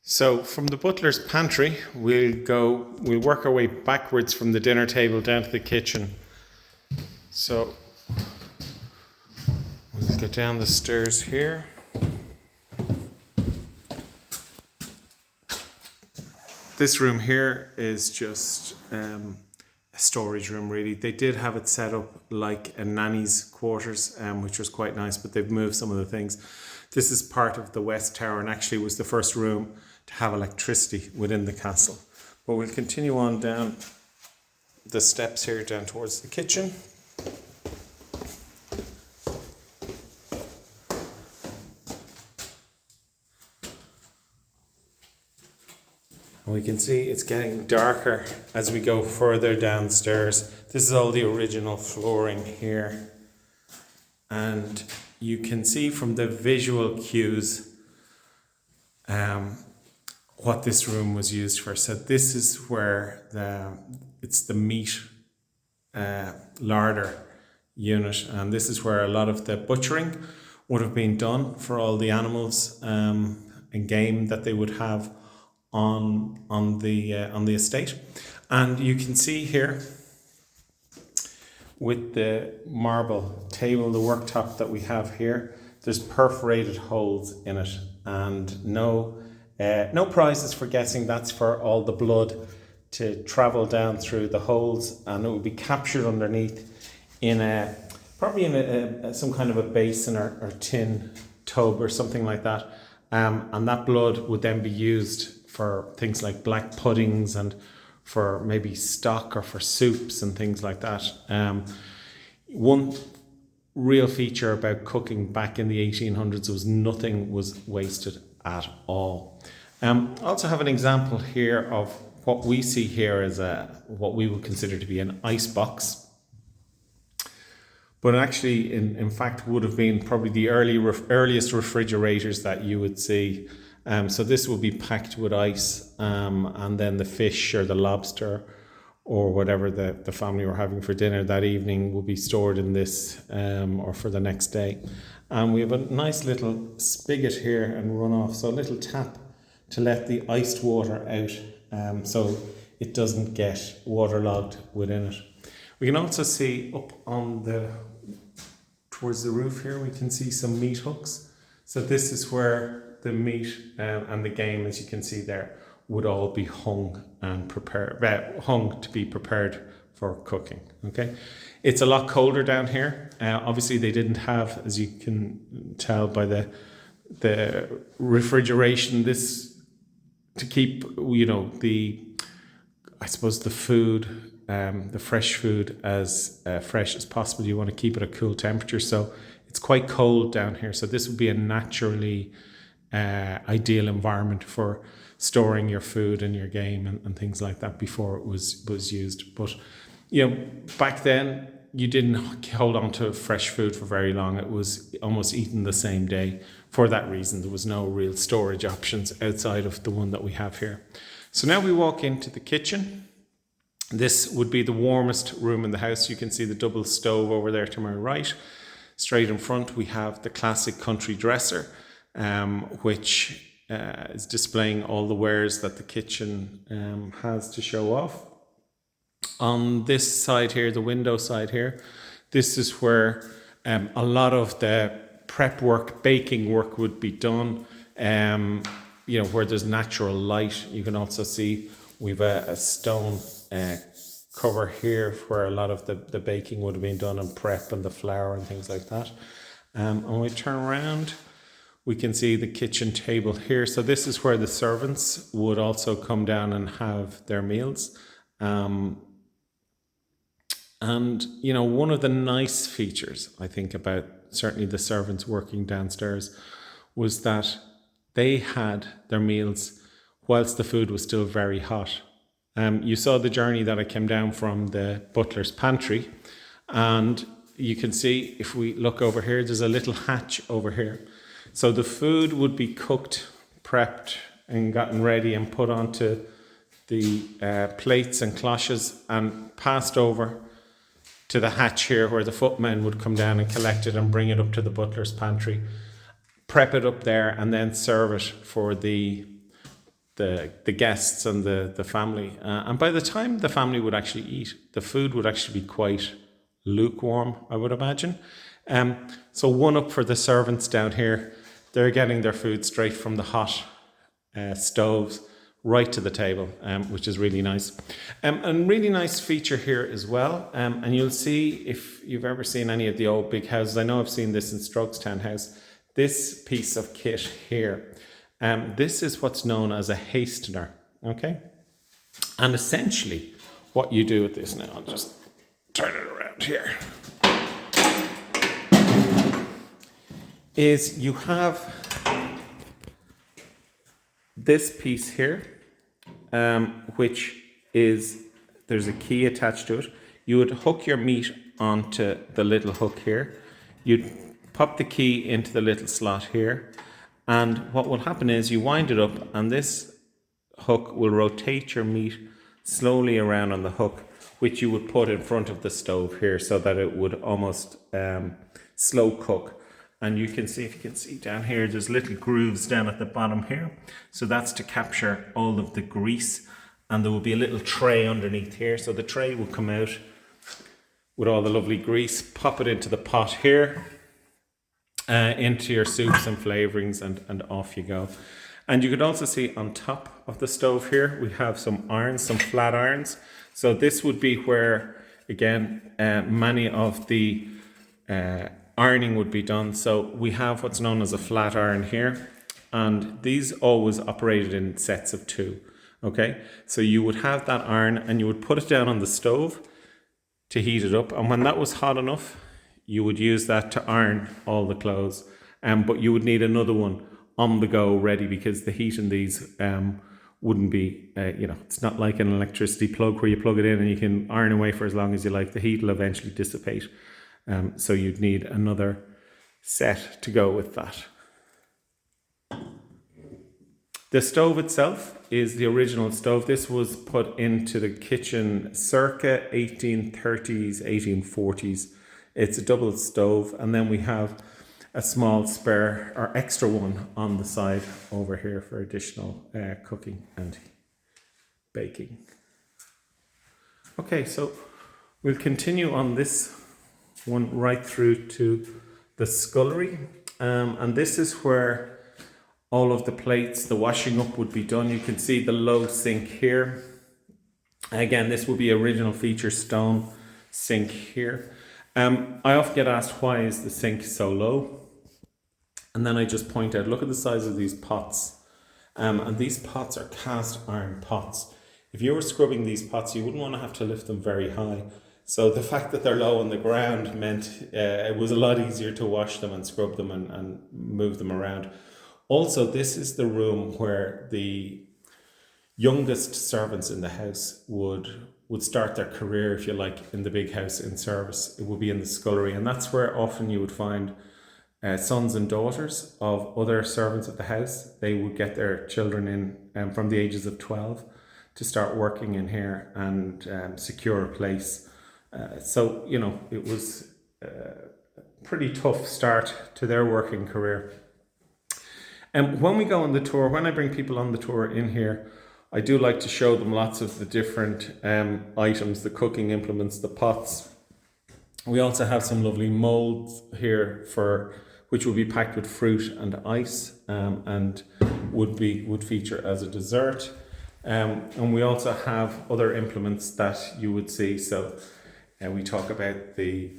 So from the butler's pantry, we'll work our way backwards from the dinner table down to the kitchen. So we'll get down the stairs here. This room here is just a storage room, really. They did have it set up like a nanny's quarters, which was quite nice, but they've moved some of the things. This is part of the West Tower and actually was the first room to have electricity within the castle. But we'll continue on down the steps here down towards the kitchen. And we can see it's getting darker as we go further downstairs. This is all the original flooring here. And you can see from the visual cues what this room was used for. So this is where it's the meat larder unit, and this is where a lot of the butchering would have been done for all the animals and game that they would have on the estate. And you can see here with the marble table, the worktop that we have here, there's perforated holes in it, and no prizes for guessing. That's for all the blood to travel down through the holes, and it will be captured underneath in probably in some kind of a basin or tin tub or something like that, and that blood would then be used for things like black puddings and for maybe stock or for soups and things like that. One real feature about cooking back in the 1800s was nothing was wasted at all. Also have an example here of what we see here as what we would consider to be an ice box, but actually in fact would have been probably the earliest refrigerators that you would see. So this will be packed with ice, and then the fish or the lobster or whatever the family were having for dinner that evening will be stored in this or for the next day. And we have a nice little spigot here and runoff, so a little tap to let the iced water out, so it doesn't get waterlogged within it. We can also see up on towards the roof here, we can see some meat hooks. So this is where the meat and the game, as you can see there, would all be hung and hung to be prepared for cooking. Okay, it's a lot colder down here. Obviously, they didn't have, as you can tell by the refrigeration, this to keep the food, the fresh food as fresh as possible. You want to keep it at cool temperature, so it's quite cold down here. So this would be a naturally ideal environment for storing your food and your game and things like that before it was used. But back then you didn't hold on to fresh food for very long. It was almost eaten the same day. For that reason, there was no real storage options outside of the one that we have here. So now we walk into the kitchen. This would be the warmest room in the house. You can see the double stove over there to my right. Straight in front we have the classic country dresser, which is displaying all the wares that the kitchen has to show off. On this side here, the window side here, this is where a lot of the prep work, baking work would be done, where there's natural light. You can also see we've a stone cover here where a lot of the baking would have been done and prep and the flour and things like that. And when we turn around, we can see the kitchen table here. So this is where the servants would also come down and have their meals. And one of the nice features, I think, about certainly the servants working downstairs was that they had their meals whilst the food was still very hot. You saw the journey that I came down from the butler's pantry, and you can see if we look over here, there's a little hatch over here. So the food would be cooked, prepped and gotten ready and put onto the plates and cloches and passed over to the hatch here where the footmen would come down and collect it and bring it up to the butler's pantry, prep it up there and then serve it for the the guests and the family. And by the time the family would actually eat, the food would actually be quite lukewarm, I would imagine. So one up for the servants down here. They're getting their food straight from the hot stoves right to the table, which is really nice. And really nice feature here as well. And you'll see if you've ever seen any of the old big houses. I know I've seen this in Strokestown House. This piece of kit here. This is what's known as a hastener. Okay. And essentially, what you do with this now, I'll just turn it around here, is you have this piece here, which is, there's a key attached to it. You would hook your meat onto the little hook here. You'd pop the key into the little slot here. And what will happen is you wind it up and this hook will rotate your meat slowly around on the hook, which you would put in front of the stove here so that it would almost slow cook. And you can see, if you can see down here, there's little grooves down at the bottom here. So that's to capture all of the grease. And there will be a little tray underneath here. So the tray will come out with all the lovely grease, pop it into the pot here, into your soups and flavorings, and off you go. And you could also see on top of the stove here, we have some irons, some flat irons. So this would be where, again, many of the ironing would be done. So we have what's known as a flat iron here, and these always operated in sets of 2. Okay, so you would have that iron and you would put it down on the stove to heat it up, and when that was hot enough, you would use that to iron all the clothes. But you would need another one on the go ready, because the heat in these wouldn't be, it's not like an electricity plug where you plug it in and you can iron away for as long as you like. The heat will eventually dissipate. So you'd need another set to go with that. The stove itself is the original stove. This was put into the kitchen circa 1830s, 1840s. It's a double stove, and then we have a small spare or extra one on the side over here for additional cooking and baking. Okay, so we'll continue on this one right through to the scullery, and this is where all of the plates, the washing up would be done. You can see the low sink here. Again, this will be original feature stone sink here. I often get asked, why is the sink so low? And then I just point out, look at the size of these pots. And these pots are cast iron pots. If you were scrubbing these pots, you wouldn't want to have to lift them very high. So the fact that they're low on the ground meant it was a lot easier to wash them and scrub them and move them around. Also, this is the room where the youngest servants in the house would start their career, if you like, in the big house in service. It would be in the scullery, and that's where often you would find sons and daughters of other servants at the house. They would get their children in from the ages of 12 to start working in here and secure a place. So, it was a pretty tough start to their working career. And when we go on the tour, when I bring people on the tour in here, I do like to show them lots of the different items, the cooking implements, the pots. We also have some lovely molds here which will be packed with fruit and ice, and would feature as a dessert. And we also have other implements that you would see. So we talk about the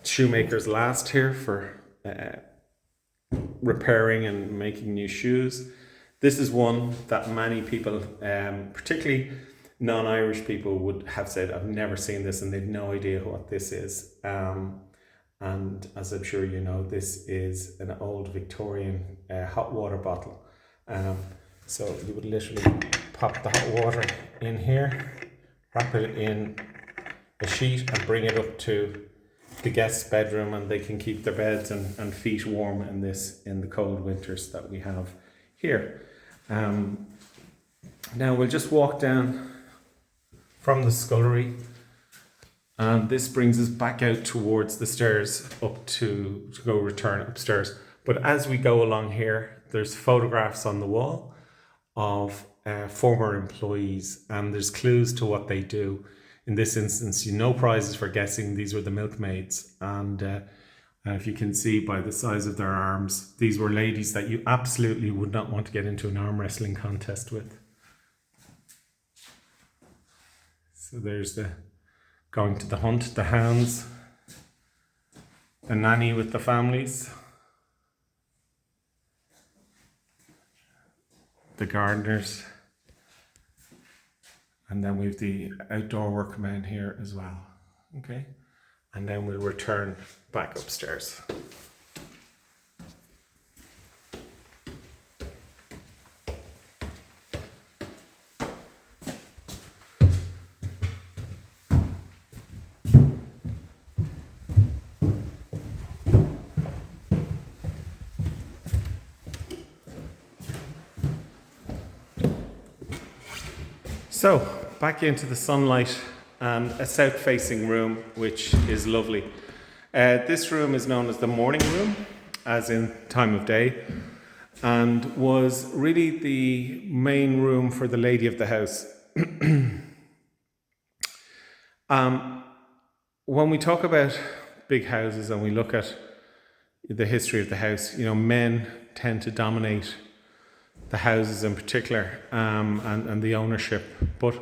shoemaker's last here for repairing and making new shoes. This is one that many people, particularly non-Irish people, would have said, I've never seen this, and they've no idea what this is. And as I'm sure you know, this is an old Victorian hot water bottle. So you would literally pop the hot water in here, wrap it in a sheet and bring it up to the guest's bedroom, and they can keep their beds and feet warm in the cold winters that we have here. Now we'll just walk down from the scullery, and this brings us back out towards the stairs up to go return upstairs. But as we go along here, there's photographs on the wall of former employees, and there's clues to what they do. In this instance, no prizes for guessing. These were the milkmaids, and if you can see by the size of their arms, these were ladies that you absolutely would not want to get into an arm wrestling contest with. So there's the going to the hunt, the hounds, the nanny with the families, the gardeners, and then we've the outdoor workmen here as well. Okay, and then we'll return back upstairs. So, back into the sunlight and a south-facing room, which is lovely. This room is known as the morning room, as in time of day, and was really the main room for the lady of the house. When we talk about big houses and we look at the history of the house, men tend to dominate the houses in particular, and the ownership. But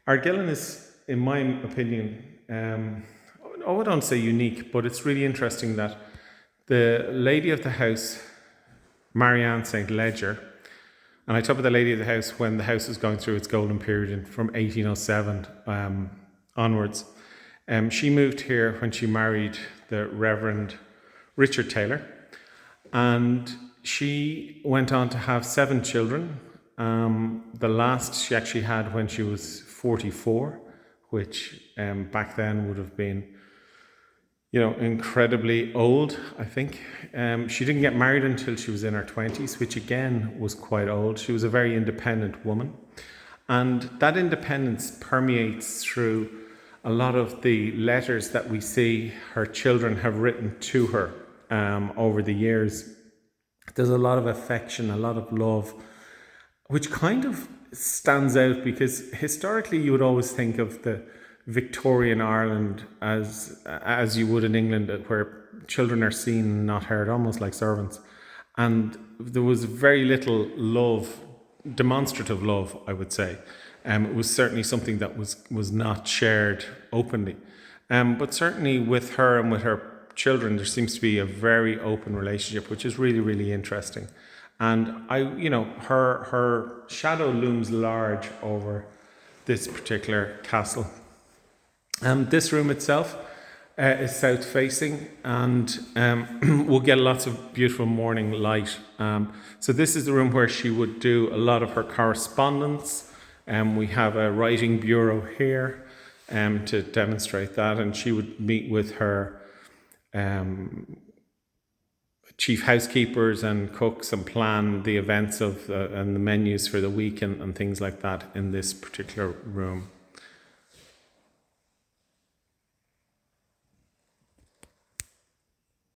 Ardgillan is, in my opinion, I don't say unique, but it's really interesting that the lady of the house, Marianne St. Ledger, and I talk about the lady of the house when the house was going through its golden period from 1807 onwards. She moved here when she married the Reverend Richard Taylor, and she went on to have 7 children. The last she actually had when she was 44, which back then would have been, incredibly old, I think. She didn't get married until she was in her 20s, which again was quite old. She was a very independent woman. And that independence permeates through a lot of the letters that we see her children have written to her over the years. There's a lot of affection, a lot of love, which kind of stands out because historically you would always think of the Victorian Ireland as you would in England, where children are seen and not heard, almost like servants. And there was very little love, demonstrative love, I would say. It was certainly something that was not shared openly. But certainly with her and with her children, there seems to be a very open relationship, which is really, really interesting. And her shadow looms large over this particular castle. This room itself is south facing, and we'll get lots of beautiful morning light. So this is the room where she would do a lot of her correspondence. We have a writing bureau here to demonstrate that, and she would meet with her chief housekeepers and cooks and plan the events of and the menus for the week and things like that in this particular room.